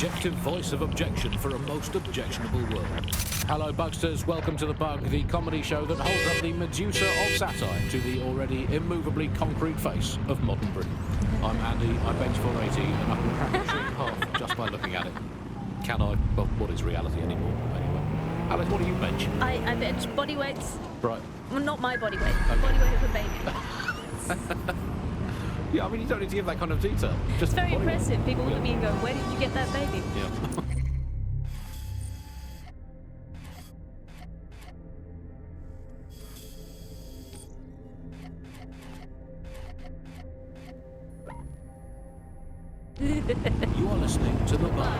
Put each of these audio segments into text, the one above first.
objective voice of objection for a most objectionable world. Hello, Bugsters. Welcome to The Bug, the comedy show that holds up the Medusa of satire to the already immovably concrete face of modern Britain. I'm Andy, I bench 480, and I can crack a shit in half just by looking at it. Can I? Well, what is reality anymore, anyway? Alex, what do you bench? I bench body weights. Right. Well, not my body weight. Okay. Body weight of a baby. Yeah, I mean, you don't need to give that kind of detail. Just It's very body weight. impressive. People look at me and go, where did you get that baby? Yeah. You are listening to The Bug.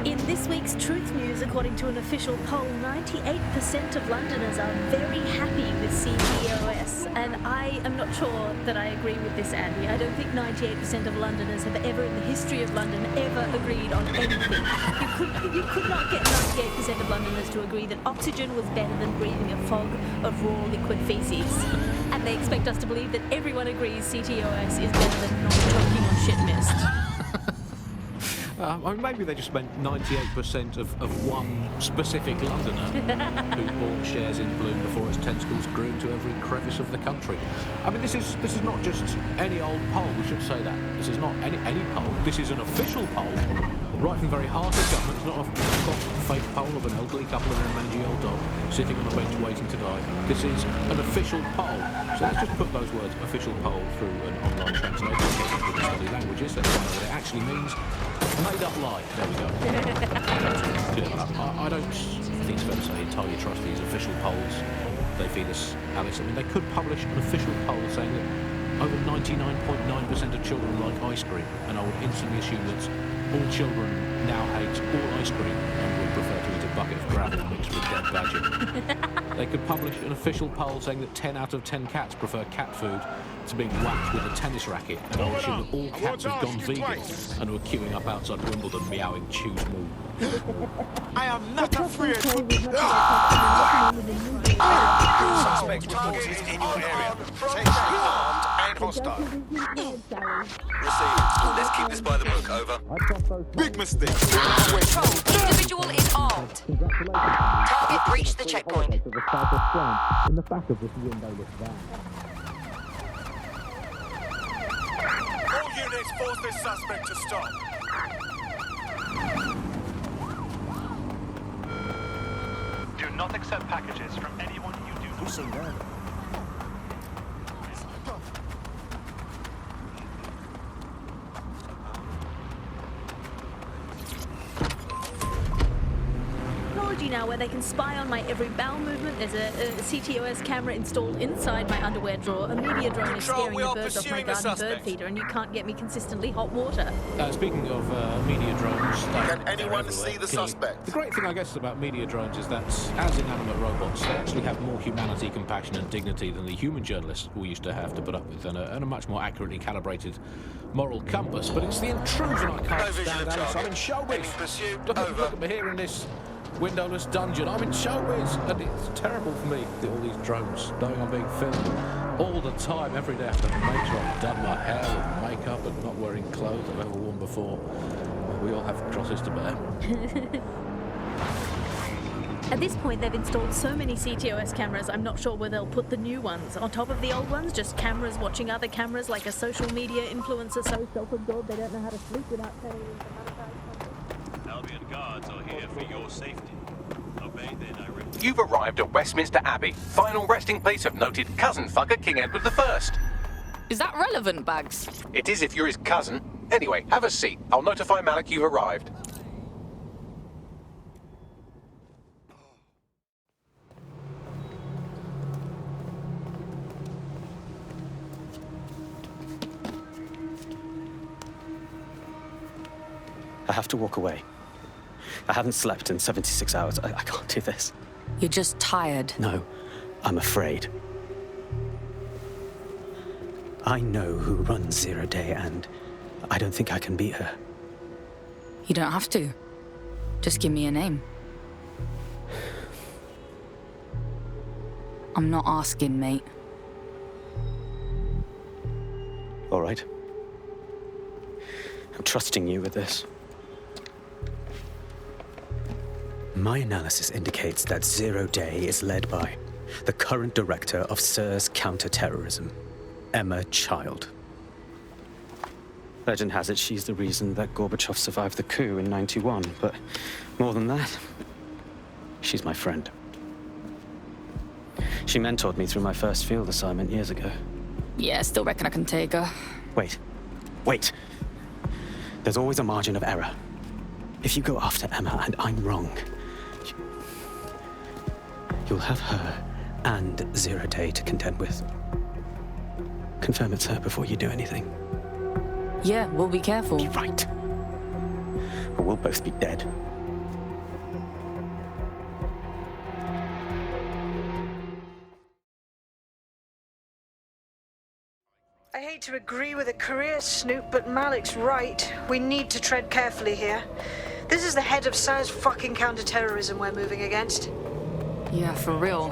In this week's Truth News, according to an official poll, 98% of Londoners are very happy with CTOS. And I am not sure that I agree with this, Andy. I don't think 98% of Londoners have ever in the history of London ever agreed on anything. You could not get 98% of Londoners to agree that oxygen was better than breathing a fog of raw liquid feces. And they expect us to believe that everyone agrees CTOS is better than not choking on shit mist. I mean, maybe they just meant 98% of one specific Londoner who bought shares in Bloom before its tentacles grew into every crevice of the country. I mean, this is not just any old poll, we should say that. This is not any poll. This is an official poll, right from the very heart of government. It's not a fake poll of an elderly couple and a mangy old dog sitting on a bench waiting to die. This is an official poll. So let's just put those words, official poll, through an online translator to study languages. Let's find out what it actually means. Made up lie. There we go. I don't think it's fair to say entirely trust these official polls. They feed us, Alice. I mean, they could publish an official poll saying that over 99.9% of children like ice cream, and I would instantly assume that all children now hate all ice cream and would prefer to eat a bucket of gravel mixed with dead badger. They could publish an official poll saying that 10 out of 10 cats prefer cat food to being whacked with a tennis racket, and I would assume that all cats have gone vegan and were queuing up outside Wimbledon meowing choose moo. I am not afraid. Suspect reported in your area. Take armed and hostile. Received. Let's keep this by the book, over. Big mistake. Control. Individual is armed. Target breached the checkpoint. In the back of this windowless van. All units force this suspect to stop. Do not accept packages from anyone you do not know. Technology now where they can spy on my every bowel movement. There's a CTOS camera installed inside my underwear drawer. A media drone is Control, scaring we the are birds off my pursuing the garden bird suspect. feeder, and you can't get me consistently hot water. Speaking of media drones, Can they're anyone everywhere, see the clearly. suspect? The great thing, I guess, about media drones is that, as inanimate robots, they actually have more humanity, compassion, and dignity than the human journalists we used to have to put up with, and a much more accurately calibrated moral compass. But it's the intrusion I can't No visual stand, Alice. I'm in target. Enemy showbiz. pursuit. Look Over. at me here in this windowless dungeon. I'm in showbiz, and it's terrible for me. All these drones knowing I'm being filmed all the time, every day. I have to make sure I've done my hair with makeup and not wearing clothes I've ever worn before. We all have crosses to bear. At this point, they've installed so many CTOS cameras, I'm not sure where they'll put the new ones. On top of the old ones, just cameras watching other cameras, like a social media influencer so self-absorbed they don't know how to sleep without telling them to monetize. Albion guards are here for your safety. Obey their directives. You've arrived at Westminster Abbey, final resting place of noted cousin fucker King Edward I. Is that relevant, Bags? It is if you're his cousin. Anyway, have a seat. I'll notify Malik you've arrived. I have to walk away. I haven't slept in 76 hours. I can't do this. You're just tired. No, I'm afraid. I know who runs Zero Day, and I don't think I can beat her. You don't have to. Just give me a name. I'm not asking, mate. All right. I'm trusting you with this. My analysis indicates that Zero Day is led by the current director of SIRS counterterrorism, Emma Child. Legend has it she's the reason that Gorbachev survived the coup in '91, but more than that, she's my friend. She mentored me through my first field assignment years ago. Yeah, still reckon I can take her. Wait. There's always a margin of error. If you go after Emma and I'm wrong, you'll have her and Zero Day to contend with. Confirm it's her before you do anything. Yeah, we'll be careful. Be right. Or we'll both be dead. I hate to agree with a career snoop, but Malik's right. We need to tread carefully here. This is the head of SIRS fucking counterterrorism we're moving against. Yeah, for real.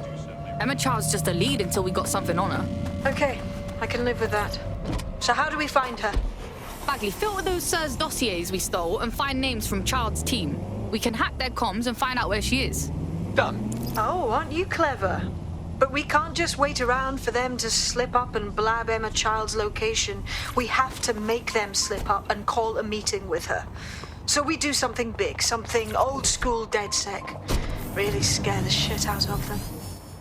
Emma Child's just a lead until we got something on her. Okay, I can live with that. So how do we find her? Bagley, filter those SIRS dossiers we stole and find names from Child's team. We can hack their comms and find out where she is. Done. Oh, aren't you clever? But we can't just wait around for them to slip up and blab Emma Child's location. We have to make them slip up and call a meeting with her. So we do something big, something old school DedSec. Really scare the shit out of them.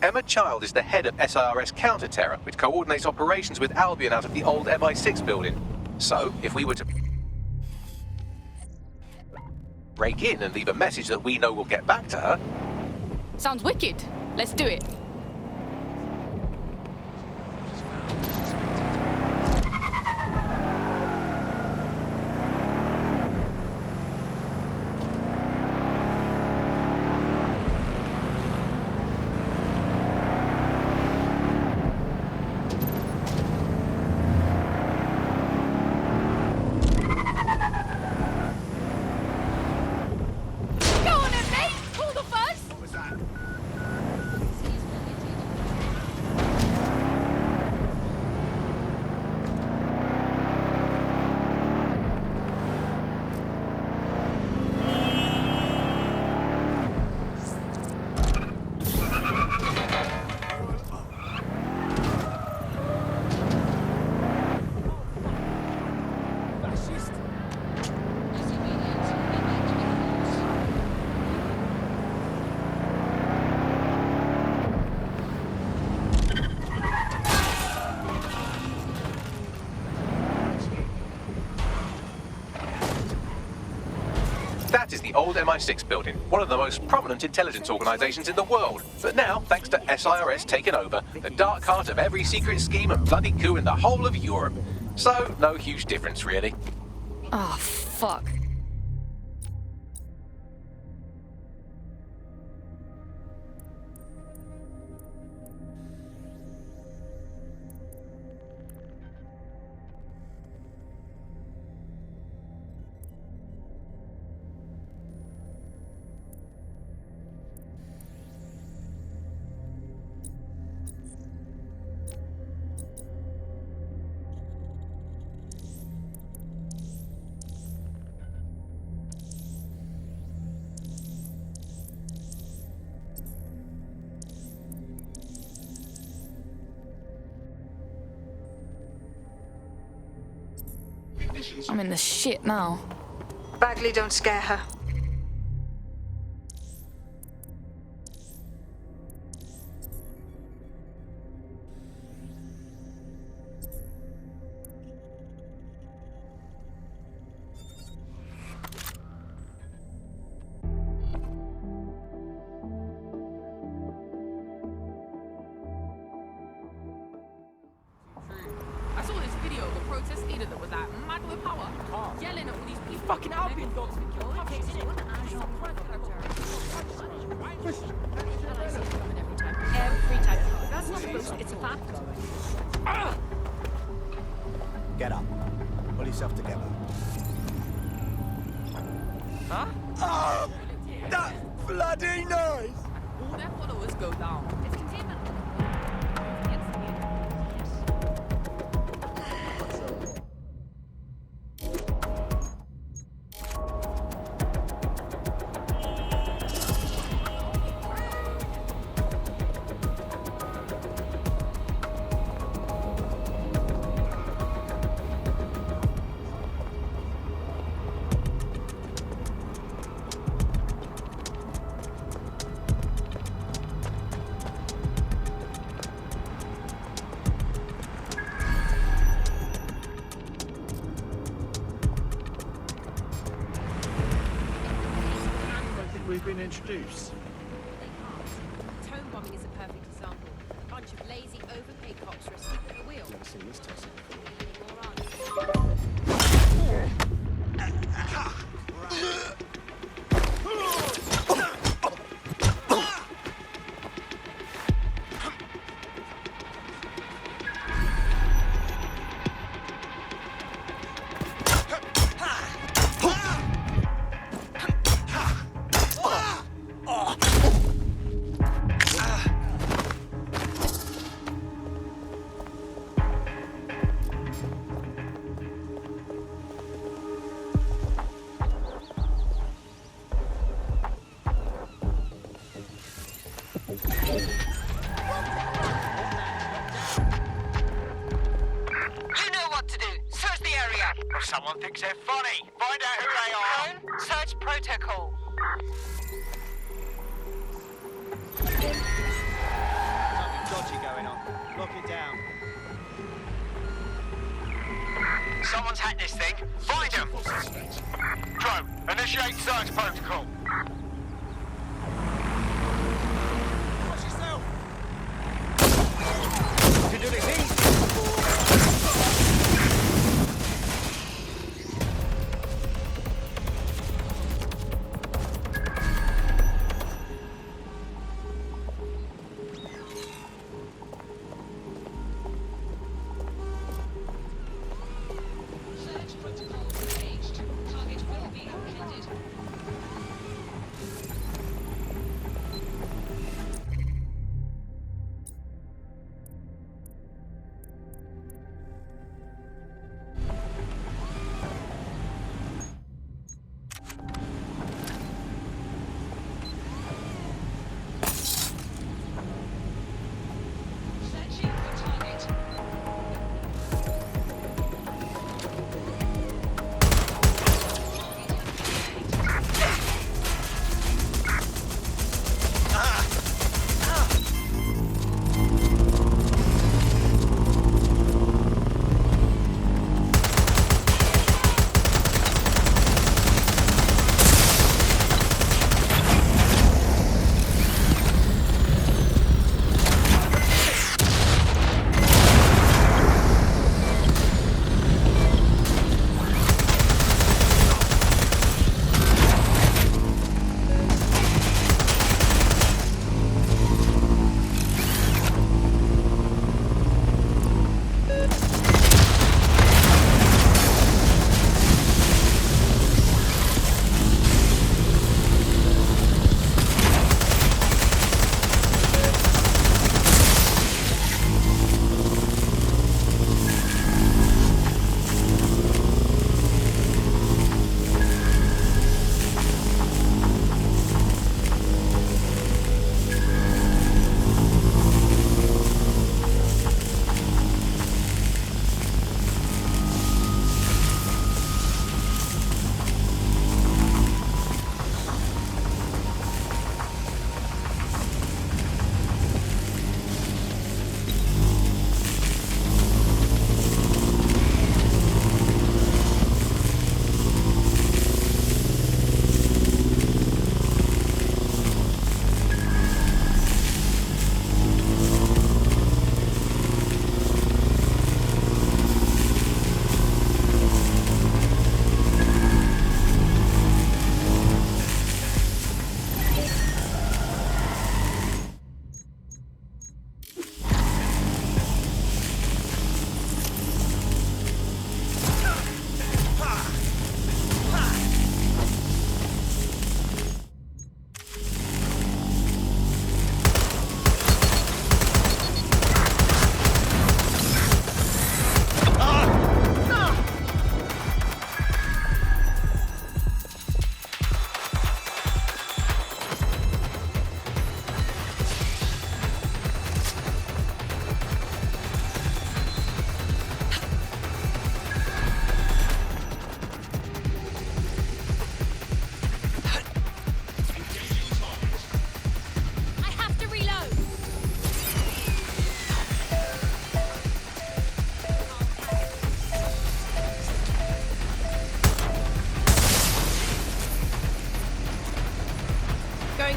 Emma Child is the head of SIRS Counter-Terror, which coordinates operations with Albion out of the old MI6 building. So, if we were to break in and leave a message that we know will get back to her... Sounds wicked. Let's do it. That is the old MI6 building, one of the most prominent intelligence organizations in the world. But now, thanks to SIRS taking over, the dark heart of every secret scheme and bloody coup in the whole of Europe. So, no huge difference, really. Ah, fuck. I'm in the shit now. Bagley, don't scare her. I saw this video of a protest leader that was like mad with power, yelling at all these people. Fucking Albion dogs. Every time. That's not supposed to, it's a fact. Get up. Pull yourself together. Huh? Oh, that's bloody nice! All their followers go down. It's containment. we've been introduced. Tone bombing is a perfect example. A bunch of lazy, overpaid cops are asleep at the wheel. Never seen this test You know what to do. Search the area. If someone thinks they're funny, find out who they are. Search protocol. Something dodgy going on. Lock it down. Someone's hacked this thing. Find them. Drone, initiate search protocol. Watch yourself. You can do this easy.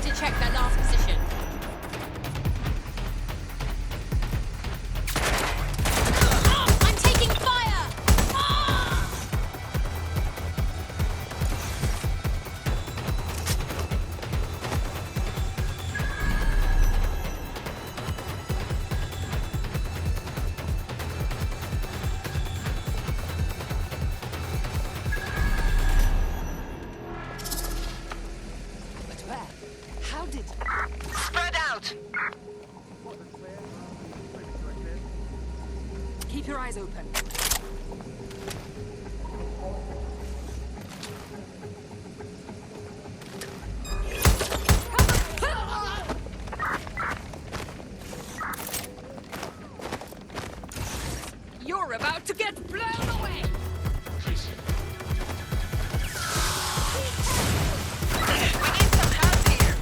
going to check their last position. Ah, I'm taking fire! Ah! But where? How did... Spread out! Keep your eyes open. You're about to get blown away! We need some help here!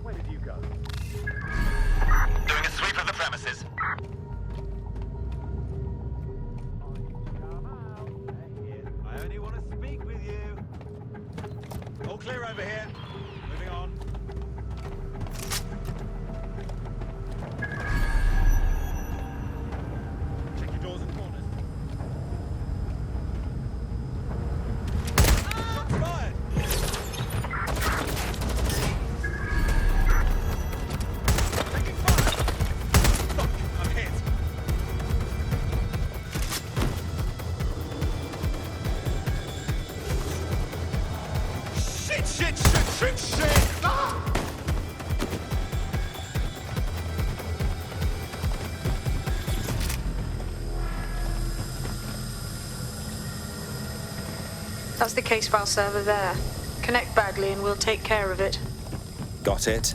Where did you go? Doing a sweep of the premises. I only want to speak with you. All clear over here. Moving on. Check your doors and corners. Shots fired! Taking fire! Fuck, I'm hit. Shit! Ah! That's the case file server there. Connect Bagley and we'll take care of it. Got it.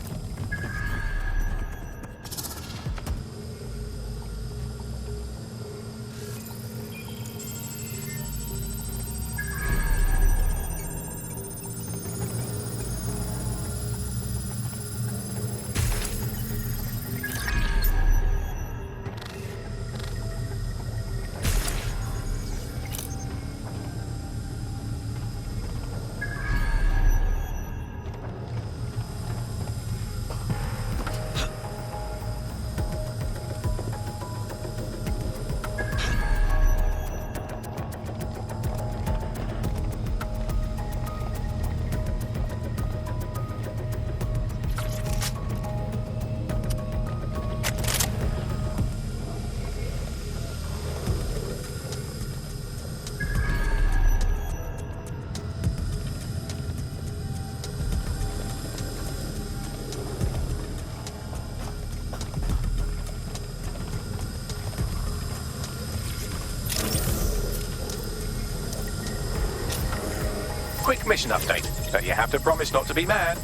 Quick mission update, but you have to promise not to be mad.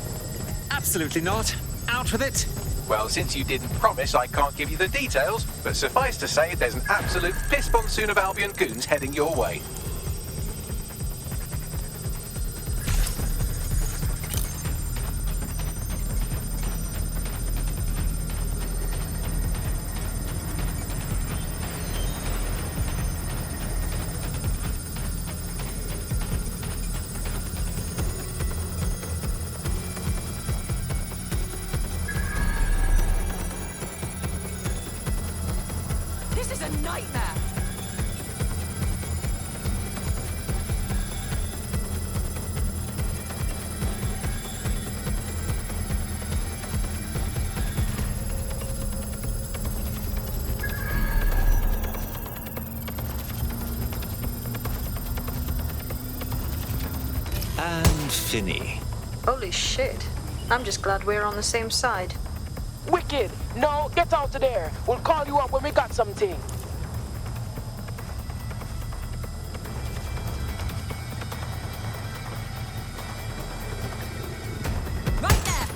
Absolutely not. Out with it. Well, since you didn't promise, I can't give you the details, but suffice to say there's an absolute piss monsoon of Albion goons heading your way. This is a nightmare! And Finny. Holy shit. I'm just glad we're on the same side. Wicked! No, get out of there. We'll call you up when we got something. Right there!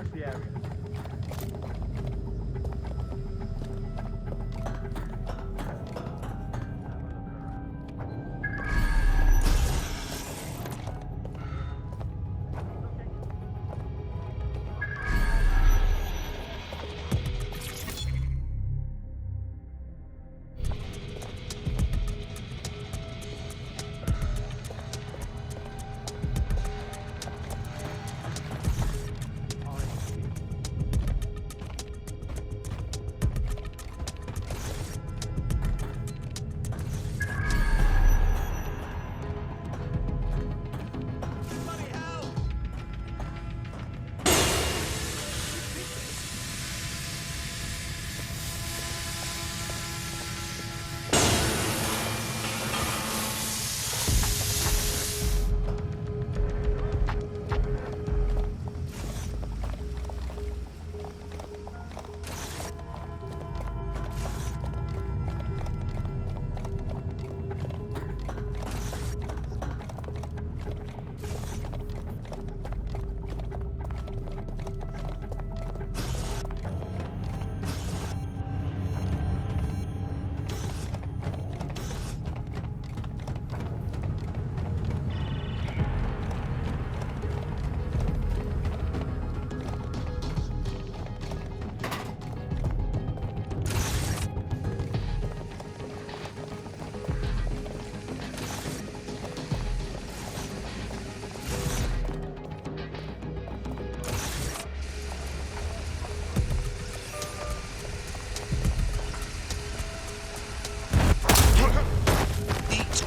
Search the area.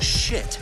Shit.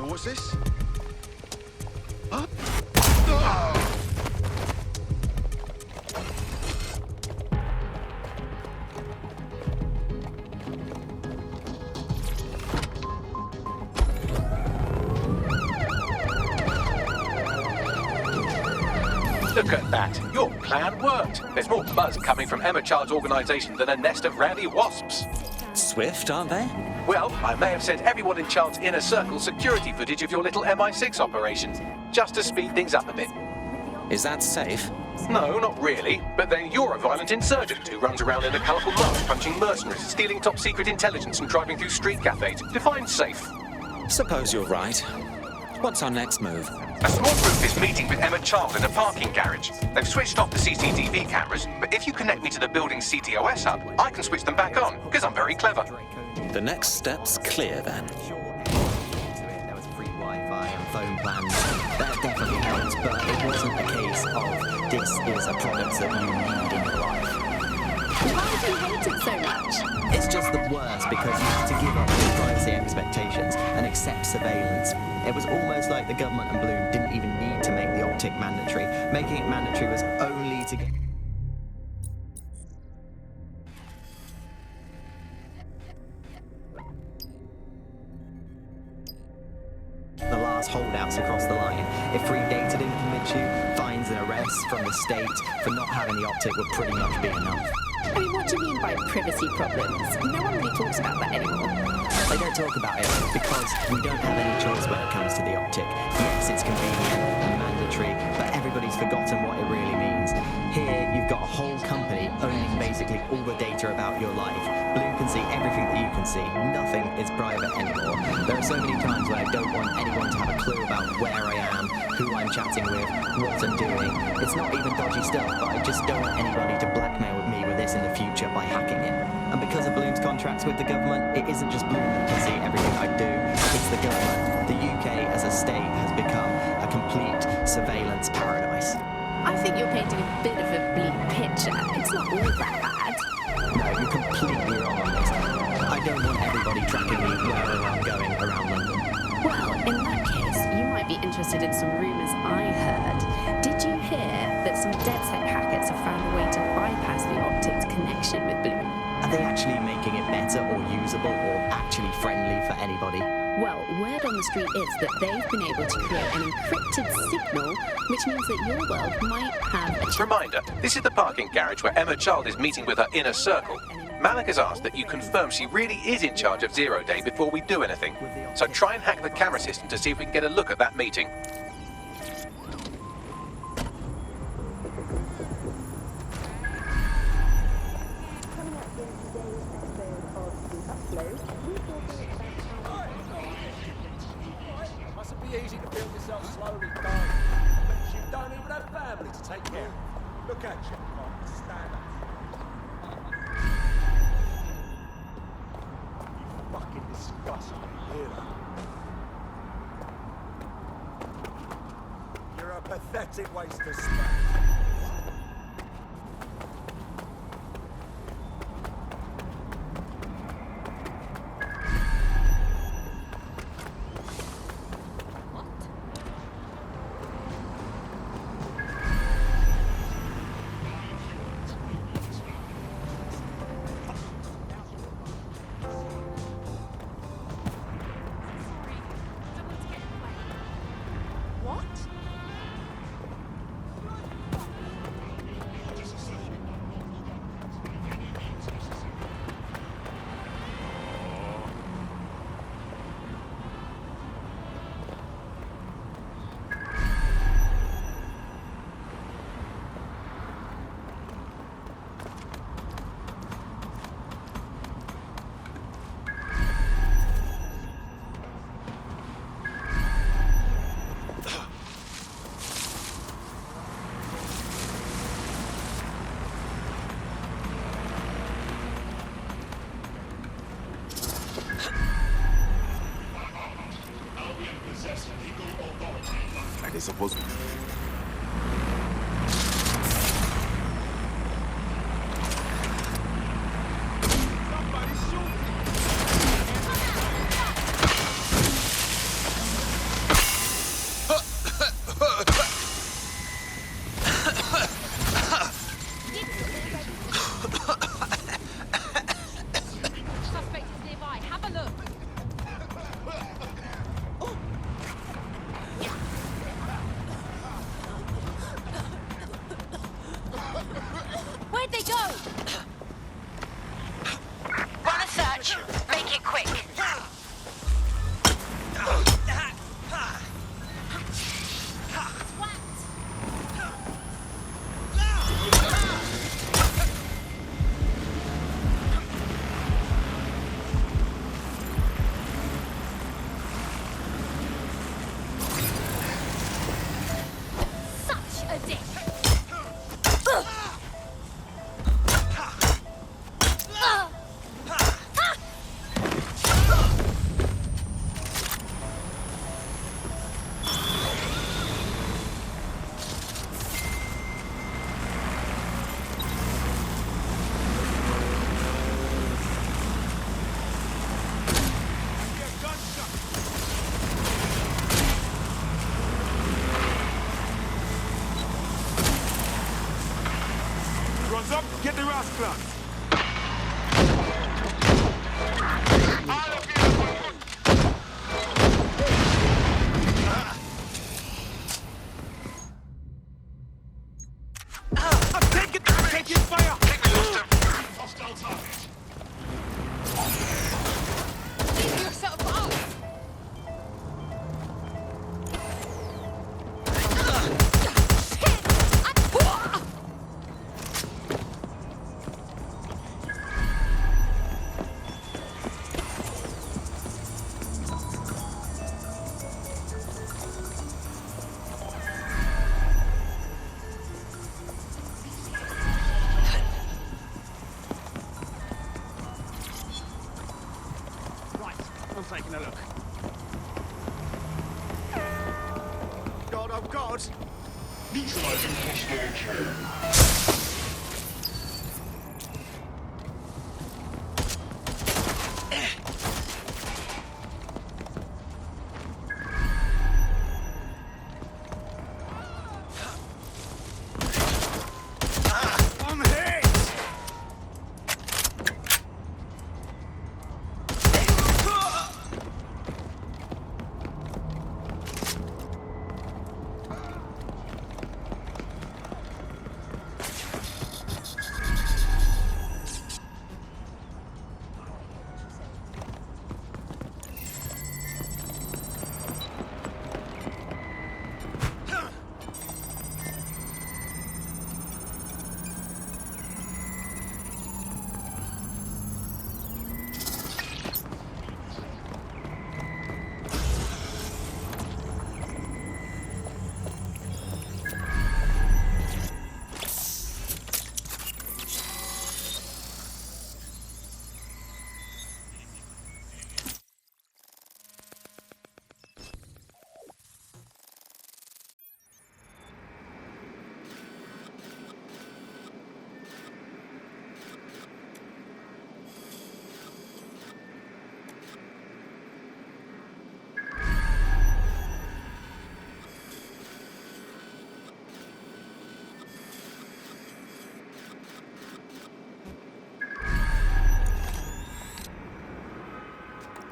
What's this? Huh? Look at that. Your plan worked. There's more buzz coming from Emma Child's organisation than a nest of rowdy wasps. Swift, aren't they? Well, I may have sent everyone in Child's inner circle security footage of your little MI6 operation, just to speed things up a bit. Is that safe? No, not really. But then you're a violent insurgent who runs around in a colourful mask, punching mercenaries, stealing top-secret intelligence and driving through street cafes. Define safe. Suppose you're right. What's our next move? A small group is meeting with Emma Child in a parking garage. They've switched off the CCTV cameras, but if you connect me to the building's CTOS hub, I can switch them back on, because I'm very clever. The next step's clear, then. There was free Wi-Fi and phone plans. That definitely helped, but it wasn't a case of this is a product that you need in your life. Why do you hate it so much? It's just the worst because you have to give up your privacy expectations and accept surveillance. It was almost like the government and Bloom didn't even need to make the optic mandatory. Making it mandatory was only to get... the last holdouts across the line. If free data didn't convince you, fines and arrests from the state for not having the optic would pretty much be enough. I mean, what do you mean by privacy problems? No one really talks about that anymore. They don't talk about it because we don't have any choice when it comes to the optic. Yes, it's convenient and mandatory, but everybody's forgotten what it really means. Here, you've got a whole company owning basically all the data about your life. Bloom can see everything that you can see. Nothing is private anymore. There are so many times when I don't want anyone to have a clue about where I am, who I'm chatting with, what I'm doing. It's not even dodgy stuff, but I just don't want anybody to blackmail me with this in the future by hacking it. And because of Bloom's contracts with the government, it isn't just Bloom that can see everything I do, it's the government. The UK as a state has become a complete surveillance paradise. I think you're painting a bit of a bleak picture. It's not all that bad. No, you're completely wrong on this. I don't want interested in some rumours I heard. Did you hear that some DedSec hackers have found a way to bypass the Optic's connection with Bloom? Are they actually making it better or usable or actually friendly for anybody? Well, word on the street is that they've been able to create an encrypted signal, which means that your world might have a Reminder, this is the parking garage where Emma Child is meeting with her inner circle. Malik has asked that you confirm she really is in charge of Zero Day before we do anything. So try and hack the camera system to see if we can get a look at that meeting. Mustn't be easy to build yourself slowly, though. You don't even have family to take care of. Look at you. Stand up. You fucking disgust me, hear that? You're a pathetic waste of space. That is supposed to be. Suspect is nearby. Have a look. Where'd they go? Run a search. Make it quick. Such a dick. Runs up, get the rascal. I'm taking fire! Hostile target. You're set up for us. Right, I'm taking a look. God, oh God! Neutralizing hostile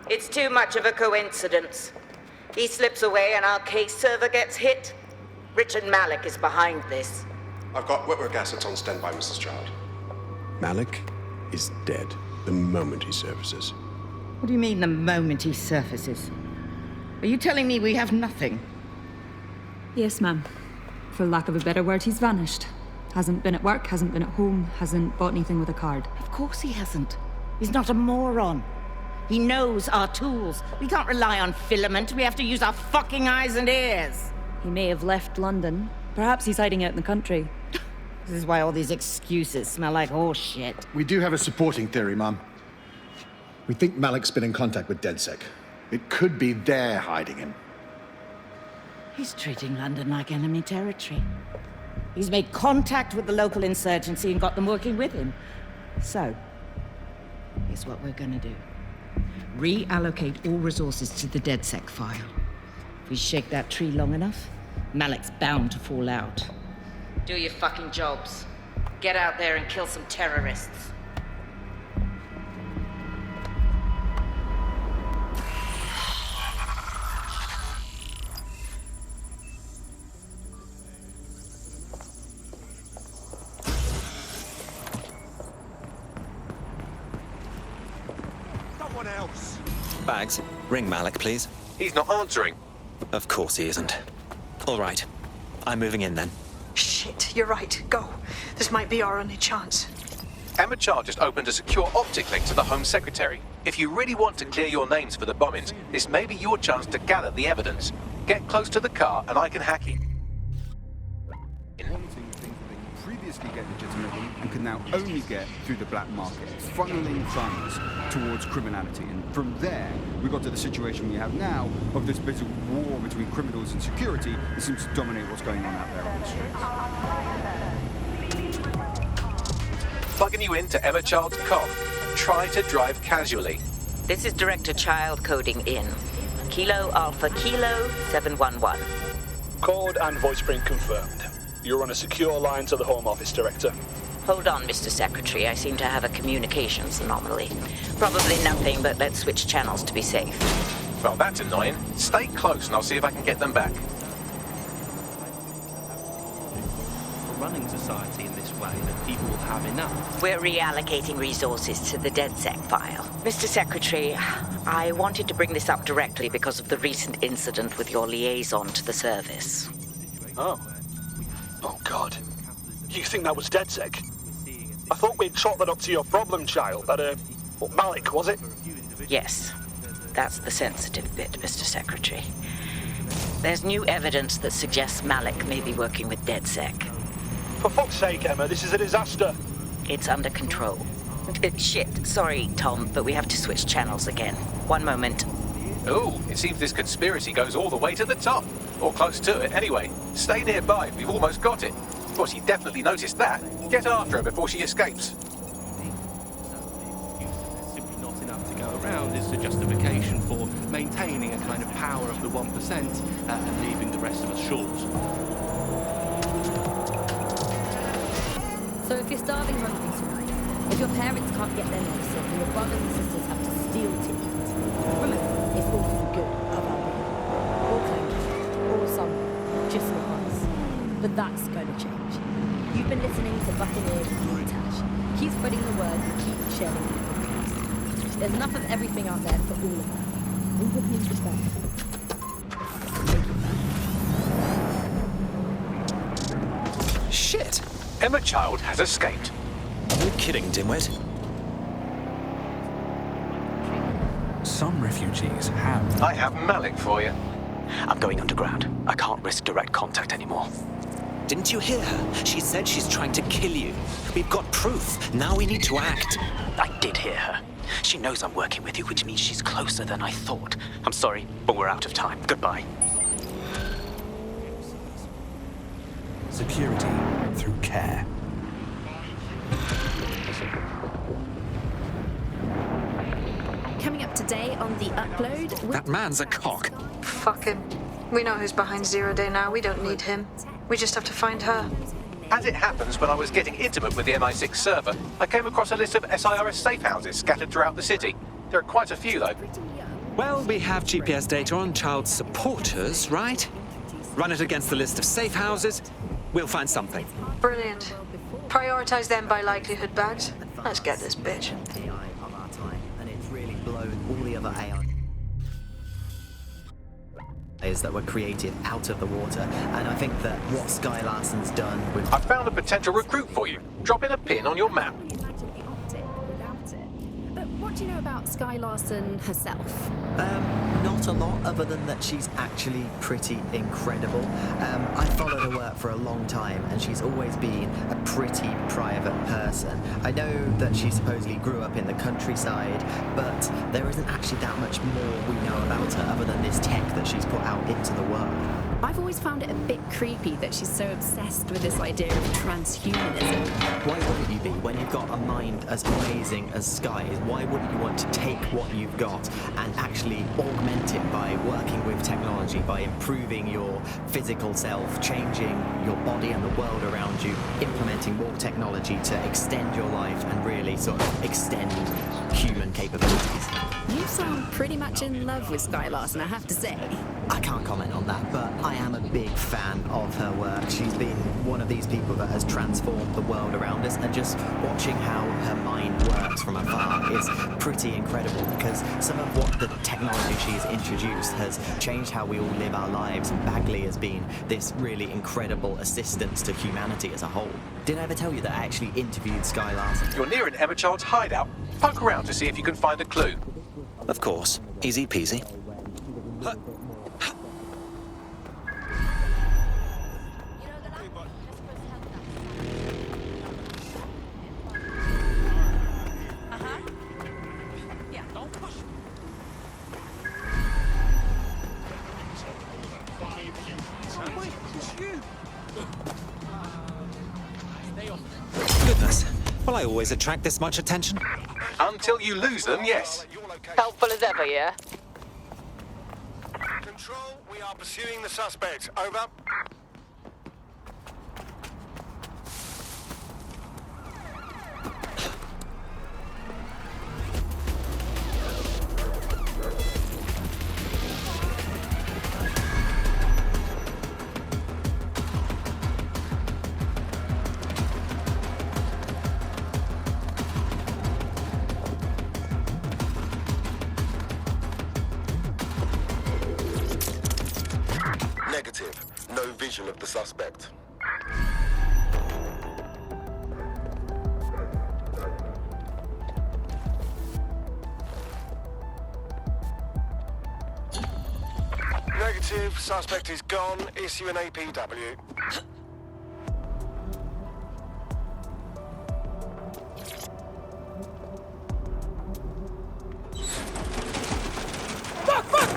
It's too much of a coincidence. He slips away and our case server gets hit. Richard Malik is behind this. I've got Whitworth assets on standby, Mrs. Child. Malik is dead the moment he surfaces. What do you mean, the moment he surfaces? Are you telling me we have nothing? Yes, ma'am. For lack of a better word, he's vanished. Hasn't been at work, hasn't been at home, hasn't bought anything with a card. Of course he hasn't. He's not a moron. He knows our tools. We can't rely on filament. We have to use our fucking eyes and ears. He may have left London. Perhaps he's hiding out in the country. This is why all these excuses smell like horse shit. We do have a supporting theory, Mum. We think Malik's been in contact with DedSec. It could be they're hiding him. He's treating London like enemy territory. He's made contact with the local insurgency and got them working with him. So, here's what we're gonna do. Reallocate all resources to the DedSec file. If we shake that tree long enough, Malik's bound to fall out. Do your fucking jobs. Get out there and kill some terrorists. Someone else. Bags, ring Malik, please. He's not answering. Of course he isn't. All right. I'm moving in then. Shit, you're right. Go. This might be our only chance. Emma Child just opened a secure optic link to the Home Secretary. If you really want to clear your names for the bombings, this may be your chance to gather the evidence. Get close to the car and I can hack it. Previously get legitimately and can now only get through the black market, funneling funds towards criminality. And from there, we got to the situation we have now of this bit of war between criminals and security that seems to dominate what's going on out there on the streets. Plugging you into Emma Child's comm. Try to drive casually. This is Director Child coding in. Kilo Alpha Kilo 711. Code and voice print confirmed. You're on a secure line to the Home Office, Director. Hold on, Mr. Secretary. I seem to have a communications anomaly. Probably nothing, but let's switch channels to be safe. Well, that's annoying. Stay close and I'll see if I can get them back. Running society in this way that people will have enough. We're reallocating resources to the DedSec file. Mr. Secretary, I wanted to bring this up directly because of the recent incident with your liaison to the service. Oh. Oh, God. You think that was DedSec? I thought we'd chalk that up to your problem child, that, Malik, was it? Yes. That's the sensitive bit, Mr. Secretary. There's new evidence that suggests Malik may be working with DedSec. For fuck's sake, Emma, this is a disaster. It's under control. Shit, sorry, Tom, but we have to switch channels again. One moment. Ooh, it seems this conspiracy goes all the way to the top. Or close to it, anyway. Stay nearby, we've almost got it. Of course, he definitely noticed that. Get after her before she escapes. Simply not enough to go around is the justification for maintaining a kind of power of the 1% and leaving the rest of us short. So if you're starving hungry tonight, if your parents can't get their medicine and your brothers and sisters have to steal to eat, remember, it's all for the good of our people. Or claims, or some, just not us. But that's going to change. You've been listening to Buccaneer with Tash. Keep spreading the word and keep sharing the podcast. There's enough of everything out there for all of us. We would need to spend. Shit! Emma Child has escaped. Are you kidding, dimwit? Some refugees have. I have Malik for you. I'm going underground. I can't risk direct contact anymore. Didn't you hear her? She said she's trying to kill you. We've got proof. Now we need to act. I did hear her. She knows I'm working with you, which means she's closer than I thought. I'm sorry, but we're out of time. Goodbye. Security through care. Coming up today on The Upload... That man's a cock. Fuck him. We know who's behind Zero Day now. We don't need him. We just have to find her. As it happens, when I was getting intimate with the MI6 server, I came across a list of SIRS safe houses scattered throughout the city. There are quite a few, though. Well, we have GPS data on child supporters, right? Run it against the list of safe houses. We'll find something. Brilliant. Prioritize them by likelihood, Bags. Let's get this bitch. AI of our time, and it's really blown all the other AIs that were created out of the water. And I think that what Sky Larson's done with... I found a potential recruit for you. Drop in a pin on your map. But what do you know about Sky Larson herself? Not a lot, other than that she's actually pretty incredible. I followed her work for a long time, and she's always been a pretty private person. I know that she supposedly grew up in the countryside, but there isn't actually that much more we know about her other than this tech that she's put out into the world. I've always found it a bit creepy that she's so obsessed with this idea of transhumanism. Why wouldn't you be? When you've got a mind as amazing as Sky's, why wouldn't you want to take what you've got and actually augment it by working with technology, by improving your physical self, changing your body and the world around you, implementing more technology to extend your life and really sort of extend human capabilities? You sound pretty much in love with Sky Larson, I have to say. I can't comment on that, but I am a big fan of her work. She's been one of these people that has transformed the world around us, and just watching how her mind works from afar is pretty incredible, because some of what the technology she's introduced has changed how we all live our lives, and Bagley has been this really incredible assistance to humanity as a whole. Did I ever tell you that I actually interviewed Sky Larson? You're near an Emma Child's hideout. Poke around to see if you can find a clue. Of course. Easy peasy. Goodness. Will I always attract this much attention? Until you lose them, yes. Helpful as ever, yeah? Control, we are pursuing the suspect. Over. Negative. No vision of the suspect. Negative. Suspect is gone. Issue an APW.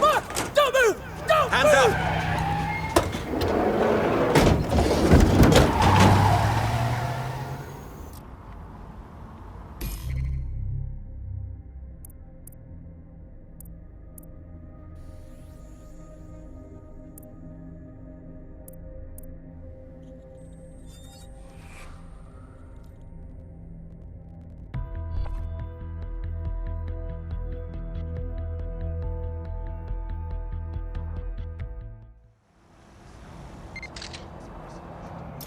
Mark! Don't move! Don't Hands move! Up!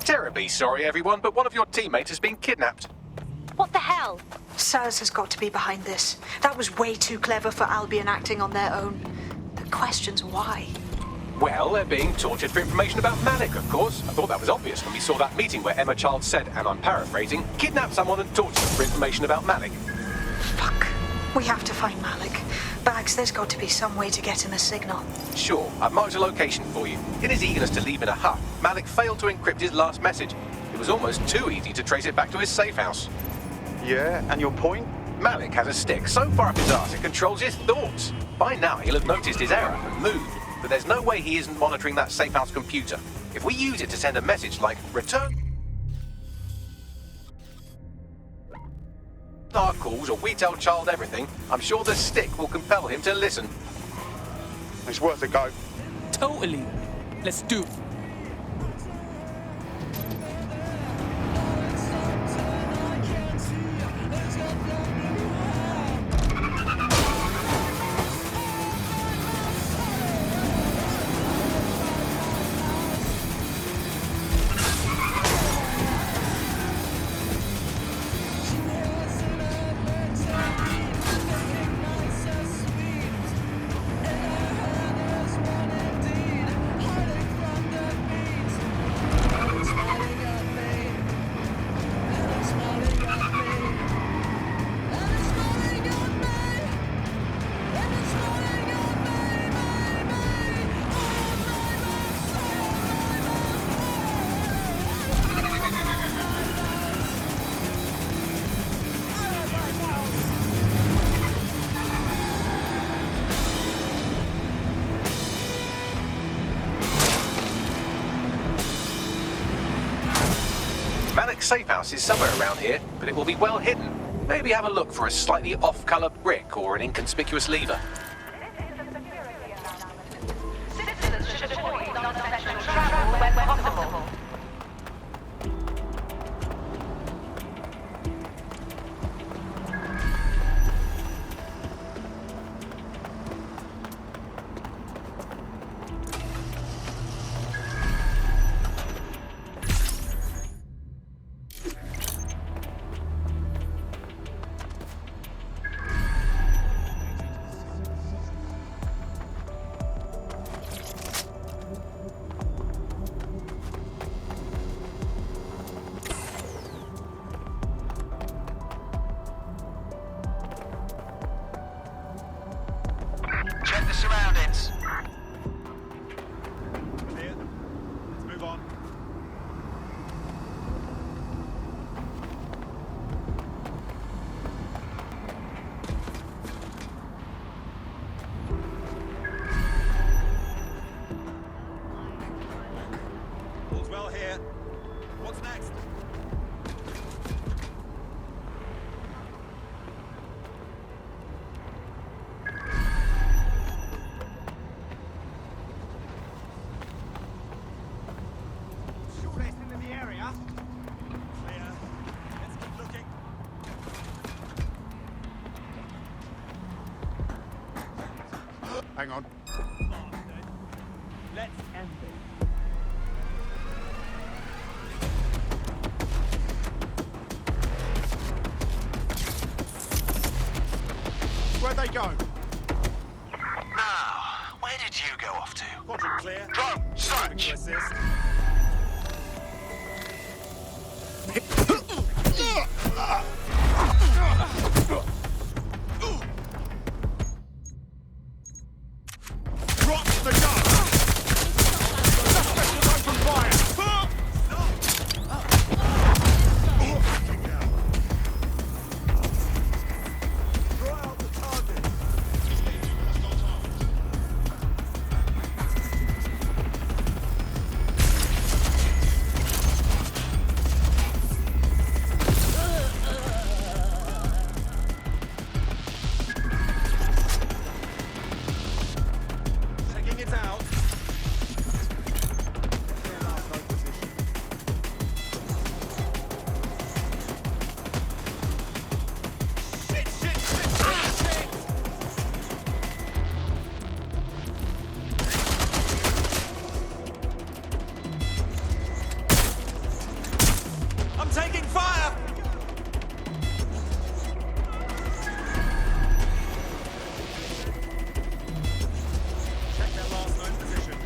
Terribly sorry, everyone, but one of your teammates has been kidnapped. What the hell? SIRS has got to be behind this. That was way too clever for Albion acting on their own. The question's why. Well, they're being tortured for information about Malik, of course. I thought that was obvious when we saw that meeting where Emma Child said, and I'm paraphrasing, kidnap someone and torture them for information about Malik. Fuck. We have to find Malik. Bags, there's got to be some way to get him a signal. Sure, I've marked a location for you. In his eagerness to leave in a huff, Malik failed to encrypt his last message. It was almost too easy to trace it back to his safe house. Yeah, and your point? Malik has a stick so far up his arse it controls his thoughts. By now he'll have noticed his error and moved, but there's no way he isn't monitoring that safe house computer. If we use it to send a message like, return our calls or we tell Child everything, I'm sure the stick will compel him to listen. It's worth a go. Totally. Let's do it. safe house is somewhere around here, but it will be well hidden. Maybe have a look for a slightly off-color brick or an inconspicuous lever. Citizens should avoid non-essential travel when possible. Check the surroundings. Clear. Let's move on. All's well here. What's next? Shortest in the area. Clear. Let's keep looking. Hang on. Let's end it. Where'd they go? Now, where did you go off to? Quadrant clear. Drone, search. Assist. Drop the gun! Suspect is open fire! Draw out the target. Taking it out. Shit, shit, shit, shit, shit. I'm taking fire! Check their last known position.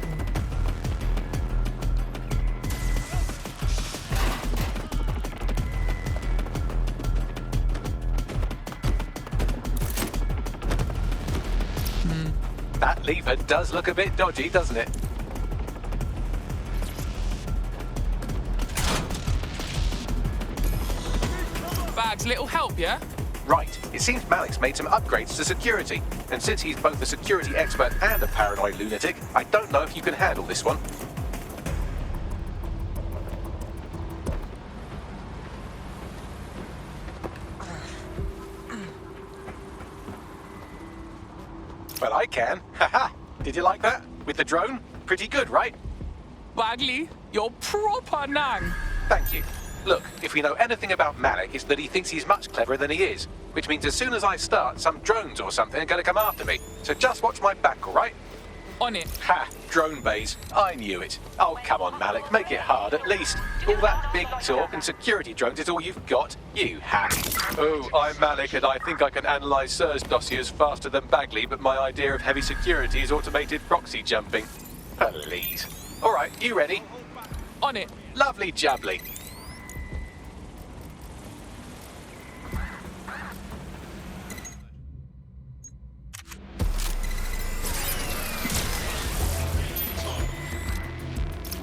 That lever does look a bit dodgy, doesn't it? Bags, little help, yeah? Right. It seems Malik's made some upgrades to security. And since he's both a security expert and a paranoid lunatic, I don't know if you can handle this one. Well, I can. Haha. Did you like that? With the drone? Pretty good, right? Bagley, you're proper nang. Thank you. Look, if we know anything about Malik, it's that he thinks he's much cleverer than he is. Which means as soon as I start, some drones or something are going to come after me. So just watch my back, all right? On it. Ha! Drone bays. I knew it. Oh, come on, Malik. Make it hard, at least. All that big talk and security drones is all you've got? You hack. Oh, I'm Malik, and I think I can analyse SIRS dossiers faster than Bagley, but my idea of heavy security is automated proxy jumping. Please. All right, you ready? On it. Lovely jubbly.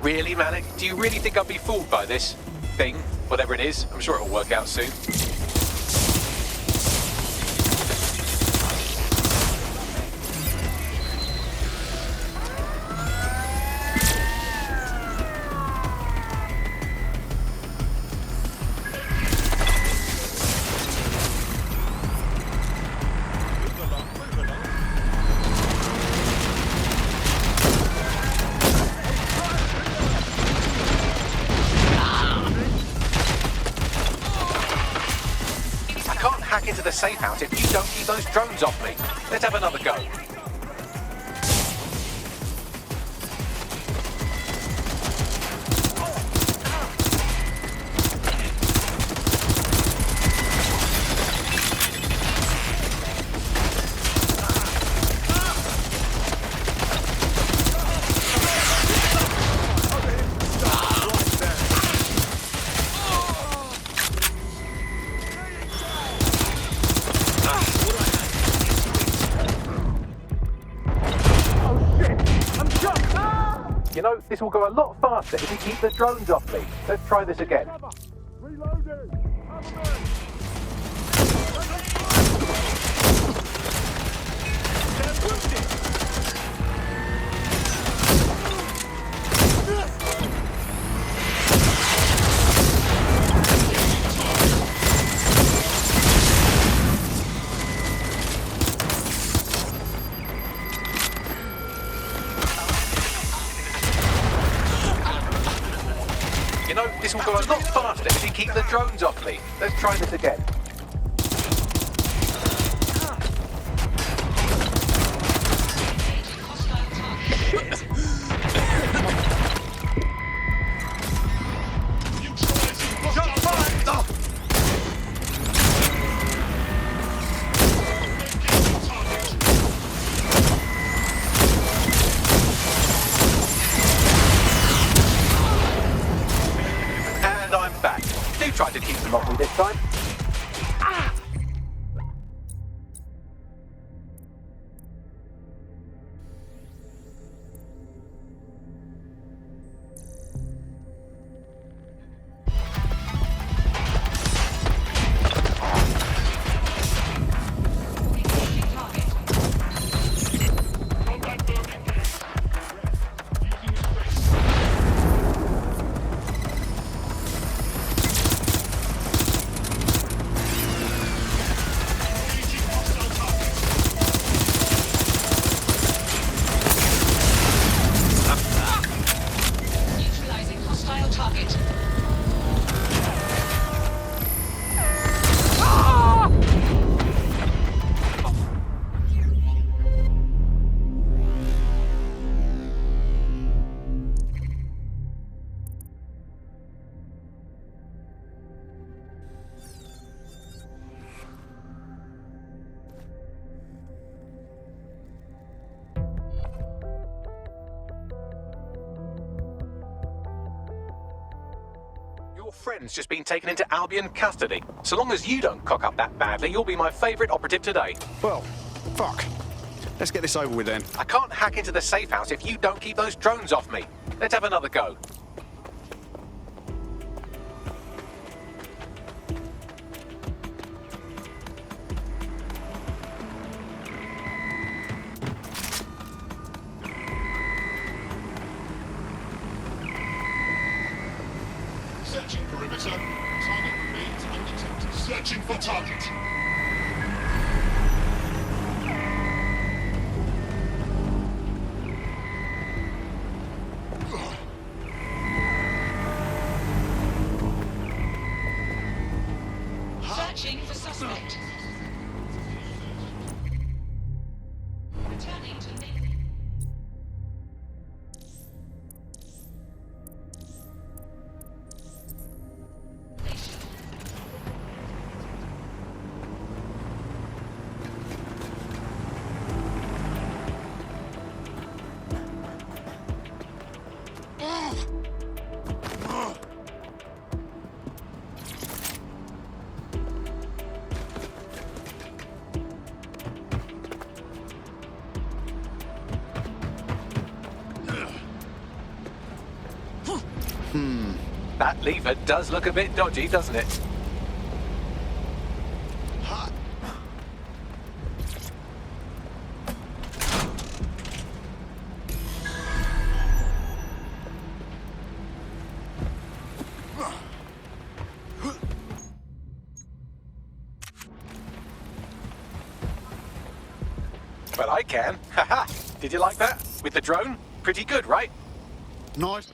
Really, Malik? Do you really think I'll be fooled by this thing? Whatever it is, I'm sure it'll work out soon. hack into the safe house if you don't keep those drones off me. Let's have another go. You know, this will go a lot faster if you keep the drones off me. Let's try this again. You know, this will go a lot faster if you keep the drones off me. Let's try this again. And I'm back. Do try to keep them off me this time. Neutralizing hostile target. Your friend's just been taken into Albion custody. So long as you don't cock up that badly, you'll be my favourite operative today. Well, fuck. Let's get this over with then. I can't hack into the safe house if you don't keep those drones off me. Let's have another go. Searching perimeter. Target remains undetected. Searching for target. Searching for suspect. Returning to main. That lever does look a bit dodgy, doesn't it? Well, I can. Haha. Did you like that? With the drone? Pretty good, right? Nice.